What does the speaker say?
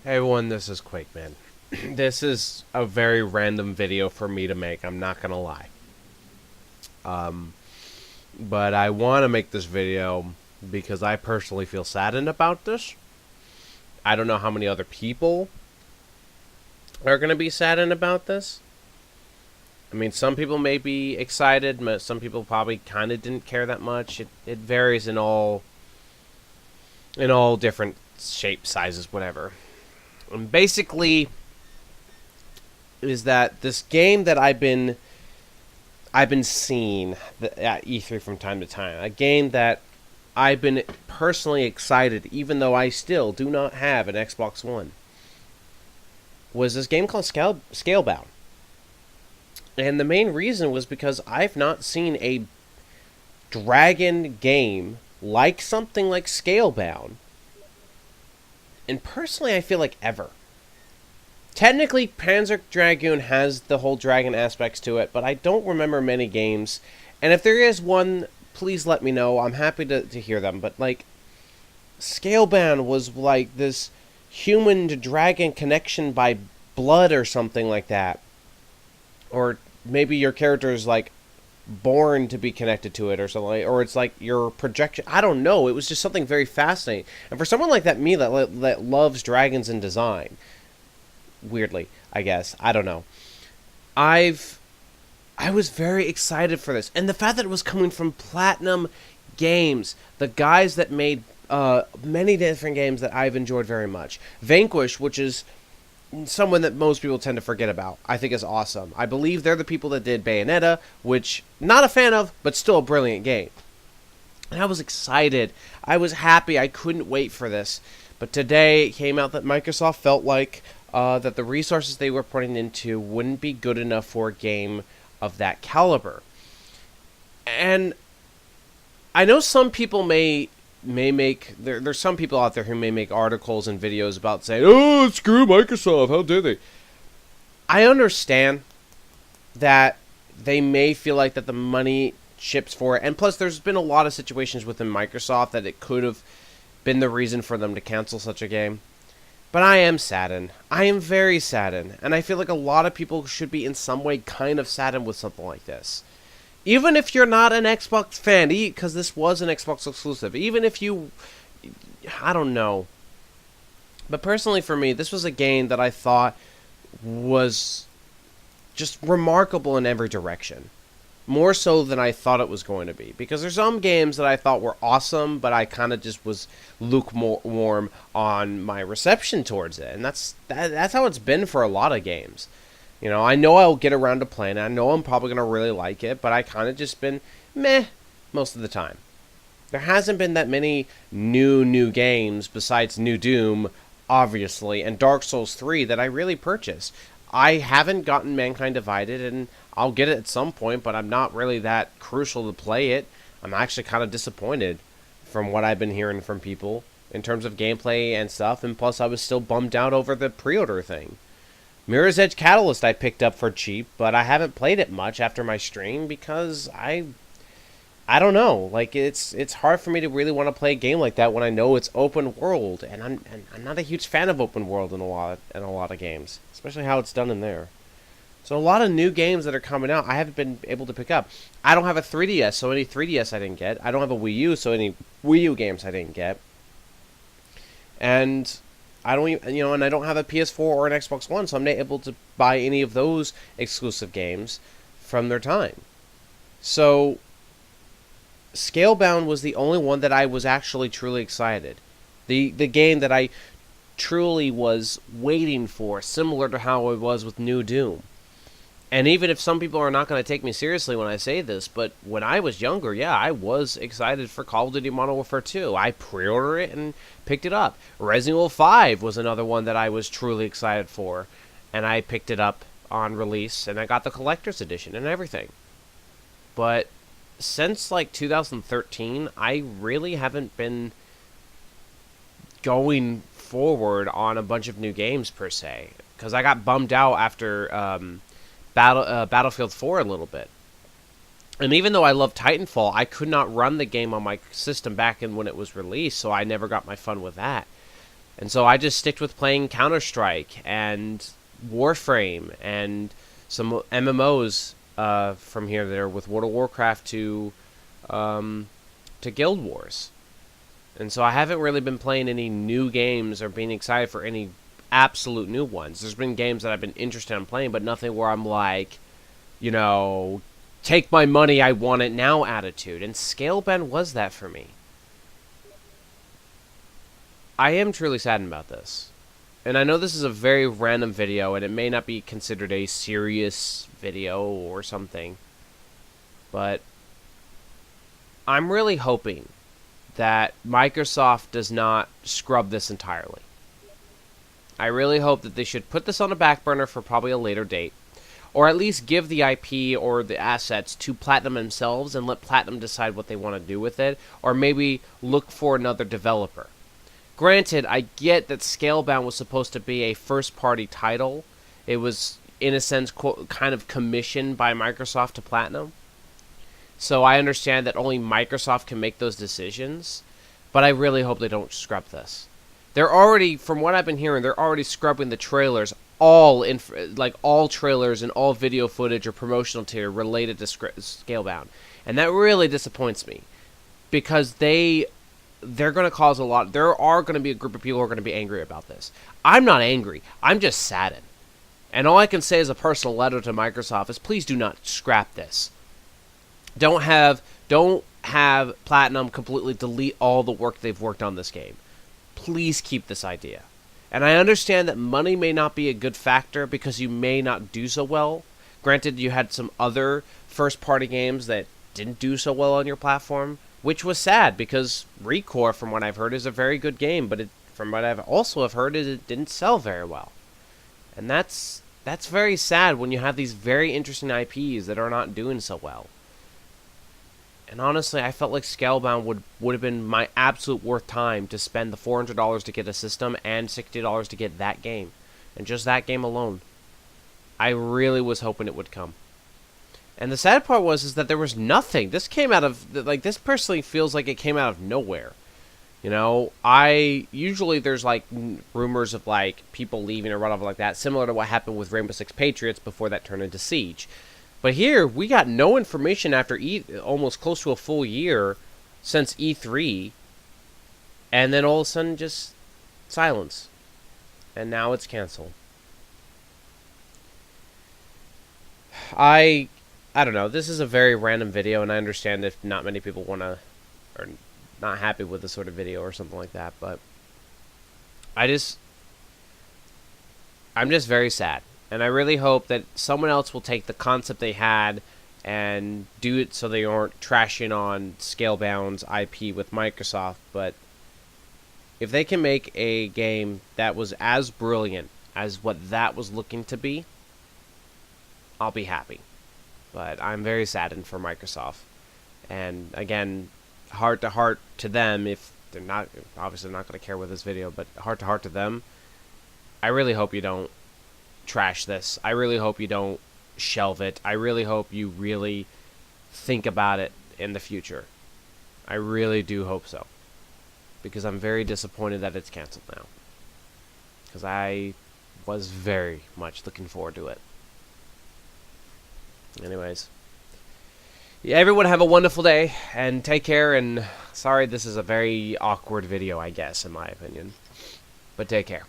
Hey everyone, this is Quake Man. This is a very random video for me to make, I'm not gonna lie. But I want to make this video because I personally feel saddened about this. I don't know how many other people are gonna be saddened about this. I mean, some people may be excited, but some people probably kind of didn't care that much. It varies in all different shapes, sizes, whatever. And basically, is that this game that I've been seeing at E3 from time to time, a game that I've been personally excited, even though I still do not have an Xbox One, was this game called Scalebound. And the main reason was because I've not seen a dragon game like something like Scalebound, and personally I feel like ever. Technically, Panzer Dragoon has the whole dragon aspects to it, but I don't remember many games. And if there is one, please let me know. I'm happy to hear them. But, like, Scalebound was like this human to dragon connection by blood or something like that. Or maybe your character is, like, born to be connected to it or something. Or it's like your projection. I don't know. It was just something very fascinating. And for someone like that, me, that loves dragons and design, weirdly, I guess. I don't know. I was very excited for this. And the fact that it was coming from Platinum Games, the guys that made many different games that I've enjoyed very much. Vanquish, which is someone that most people tend to forget about, I think is awesome. I believe they're the people that did Bayonetta, which, not a fan of, but still a brilliant game. And I was excited. I was happy. I couldn't wait for this. But today it came out that Microsoft felt like that the resources they were putting into wouldn't be good enough for a game of that caliber. And I know some people may make there's some people out there who may make articles and videos about saying, "Oh, screw Microsoft, how dare they?" I understand that they may feel like that the money ships for it, and plus there's been a lot of situations within Microsoft that it could have been the reason for them to cancel such a game. But I am saddened. I am very saddened. And I feel like a lot of people should be in some way kind of saddened with something like this. Even if you're not an Xbox fan, because this was an Xbox exclusive. Even if you... I don't know. But personally for me, this was a game that I thought was just remarkable in every direction. More so than I thought it was going to be. Because there's some games that I thought were awesome, but I kind of just was lukewarm on my reception towards it. And that's how it's been for a lot of games. You know, I know I'll get around to playing it. I know I'm probably going to really like it, but I kind of just been meh most of the time. There hasn't been that many new games besides New Doom, obviously, and Dark Souls 3 that I really purchased. I haven't gotten Mankind Divided, and I'll get it at some point, but I'm not really that crucial to play it. I'm actually kind of disappointed from what I've been hearing from people in terms of gameplay and stuff, and plus I was still bummed out over the pre-order thing. Mirror's Edge Catalyst I picked up for cheap, but I haven't played it much after my stream because I don't know. Like it's hard for me to really want to play a game like that when I know it's open world, and I'm not a huge fan of open world in a lot of games, especially how it's done in there. So a lot of new games that are coming out, I haven't been able to pick up. I don't have a 3DS, so any 3DS I didn't get. I don't have a Wii U, so any Wii U games I didn't get. And I don't even, and I don't have a PS4 or an Xbox One, so I'm not able to buy any of those exclusive games from their time. So Scalebound was the only one that I was actually truly excited. The game that I truly was waiting for, similar to how I was with New Doom. And even if some people are not going to take me seriously when I say this, but when I was younger, yeah, I was excited for Call of Duty Modern Warfare 2. I pre-ordered it and picked it up. Resident Evil 5 was another one that I was truly excited for, and I picked it up on release, and I got the collector's edition and everything. But since like 2013, I really haven't been going forward on a bunch of new games per se, because I got bummed out after Battlefield 4 a little bit. And even though I love Titanfall, I could not run the game on my system back in when it was released, so I never got my fun with that. And so I just sticked with playing Counter-Strike and Warframe and some MMOs from here there, with World of Warcraft to Guild Wars. And so I haven't really been playing any new games or being excited for any absolute new ones. There's been games that I've been interested in playing, but nothing where I'm like, you know, take my money, I want it now attitude. And Scalebound was that for me. I am truly saddened about this. And I know this is a very random video, and it may not be considered a serious video or something. But I'm really hoping that Microsoft does not scrub this entirely. I really hope that they should put this on a back burner for probably a later date, or at least give the IP or the assets to Platinum themselves and let Platinum decide what they want to do with it, or maybe look for another developer. Granted, I get that Scalebound was supposed to be a first-party title. It was, in a sense, kind of commissioned by Microsoft to Platinum. So I understand that only Microsoft can make those decisions, but I really hope they don't scrub this. They're already, from what I've been hearing, they're already scrubbing the trailers, all trailers and all video footage or promotional material related to Scalebound. And that really disappoints me, because they're going to cause a lot. There are going to be a group of people who are going to be angry about this. I'm not angry. I'm just saddened. And all I can say as a personal letter to Microsoft is, please do not scrap this. Don't have Platinum completely delete all the work they've worked on this game. Please keep this idea. And I understand that money may not be a good factor because you may not do so well. Granted, you had some other first-party games that didn't do so well on your platform, which was sad because Recore, from what I've heard, is a very good game, but from what I've also have heard, is it didn't sell very well. And that's very sad when you have these very interesting IPs that are not doing so well. And honestly, I felt like Scalebound would have been my absolute worth time to spend the $400 to get a system and $60 to get that game. And just that game alone. I really was hoping it would come. And the sad part is that there was nothing. This came out of, this personally feels like it came out of nowhere. You know, usually there's rumors of people leaving or whatever like that, similar to what happened with Rainbow Six Patriots before that turned into Siege. But here, we got no information after almost close to a full year since E3, and then all of a sudden, just silence. And now it's canceled. I don't know. This is a very random video, and I understand if not many people are not happy with this sort of video or something like that, but I'm just very sad. And I really hope that someone else will take the concept they had and do it so they aren't trashing on Scalebound's IP with Microsoft. But if they can make a game that was as brilliant as what that was looking to be, I'll be happy. But I'm very saddened for Microsoft. And again, heart to heart to them, if they're not, obviously not going to care with this video, but heart to heart to them, I really hope you don't trash this. I really hope you don't shelve it. I really hope you really think about it in the future. I really do hope so. Because I'm very disappointed that it's canceled now. Because I was very much looking forward to it. Anyways. Yeah, everyone have a wonderful day, and take care, and sorry this is a very awkward video, I guess, in my opinion. But take care.